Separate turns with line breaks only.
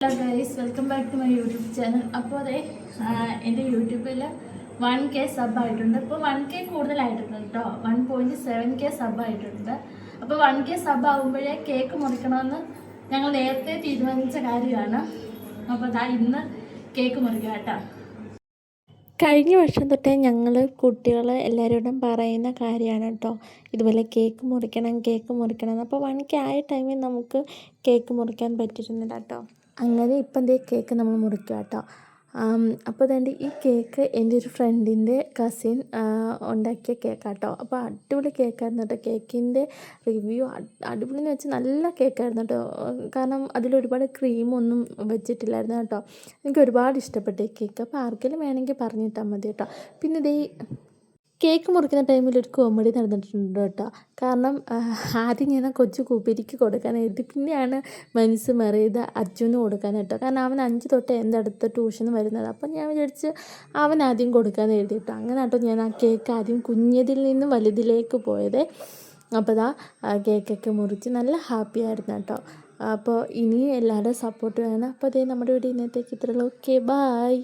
Hello guys, welcome back to my YouTube channel. അപ്പോൾ അതെ എൻ്റെ യൂട്യൂബിൽ 1K സബ് ആയിട്ടുണ്ട്. ഇപ്പോൾ 1K കൂടുതലായിട്ടുണ്ട് കേട്ടോ. 1.7K സബ് ആയിട്ടുണ്ട്. അപ്പോൾ 1K സബ് ആകുമ്പോഴേ കേക്ക് മുറിക്കണമെന്ന് ഞങ്ങൾ നേരത്തെ തീരുമാനിച്ച കാര്യമാണ്. അപ്പോൾ അതാ ഇന്ന് കേക്ക് മുറിക്കുക കേട്ടോ.
കഴിഞ്ഞ വർഷം തൊട്ടേ ഞങ്ങൾ കുട്ടികൾ എല്ലാവരോടും പറയുന്ന കാര്യമാണ് കേട്ടോ, ഇതുപോലെ കേക്ക് മുറിക്കണം. അപ്പോൾ 1K ആയ ടൈമിൽ നമുക്ക് കേക്ക് മുറിക്കാൻ പറ്റിയിരുന്നില്ല കേട്ടോ. അങ്ങനെ ഇപ്പം ദേ കേക്ക് നമ്മൾ മുറിക്കുക കേട്ടോ. അപ്പോൾ തന്നെ ഈ കേക്ക് എൻ്റെ ഒരു ഫ്രണ്ടിൻ്റെ കസിൻ ഉണ്ടാക്കിയ കേക്കാട്ടോ. അപ്പോൾ അടിപൊളി കേക്കായിരുന്നു കേട്ടോ. കേക്കിൻ്റെ റിവ്യൂ അടിപൊളി എന്ന് വെച്ചാൽ നല്ല കേക്കായിരുന്നു കേട്ടോ. കാരണം അതിലൊരുപാട് ക്രീമൊന്നും വെച്ചിട്ടില്ലായിരുന്നു കേട്ടോ. എനിക്ക് ഒരുപാട് ഇഷ്ടപ്പെട്ടു ഈ കേക്ക്. അപ്പോൾ ആർക്കെങ്കിലും വേണമെങ്കിൽ പറഞ്ഞിട്ടാൽ മതി കേട്ടോ. പിന്നെ ദേ കേക്ക് മുറിക്കുന്ന ടൈമിൽ ഒരു കോമഡി നടന്നിട്ടുണ്ട് കേട്ടോ. കാരണം ആദ്യം ഞാൻ കൊച്ചു കൂപ്പിരിക്ക് കൊടുക്കാൻ എഴുതി, പിന്നെയാണ് മനസ്സ് മറിയത് അർജുന് കൊടുക്കാൻ കേട്ടോ. കാരണം അവൻ 5 തൊട്ട് എൻ്റെ അടുത്ത് ട്യൂഷന് വരുന്നത്. അപ്പം ഞാൻ വിചാരിച്ച് അവൻ ആദ്യം കൊടുക്കാൻ എഴുതി കേട്ടോ. അങ്ങനെ കേട്ടോ ഞാൻ ആ കേക്ക് ആദ്യം കുഞ്ഞതിൽ നിന്ന് വലുതിലേക്ക് പോയത്. അപ്പോൾ ദാ കേക്കൊക്കെ മുറിച്ച് നല്ല ഹാപ്പി ആയിരുന്നു കേട്ടോ. അപ്പോൾ ഇനിയും എല്ലാവരുടെയും സപ്പോർട്ട് വേണം. അപ്പോൾ അതേ നമ്മുടെ വീഡിയോ ഇന്നത്തേക്ക് ഇത്രയുള്ളൂ. Okay, bye.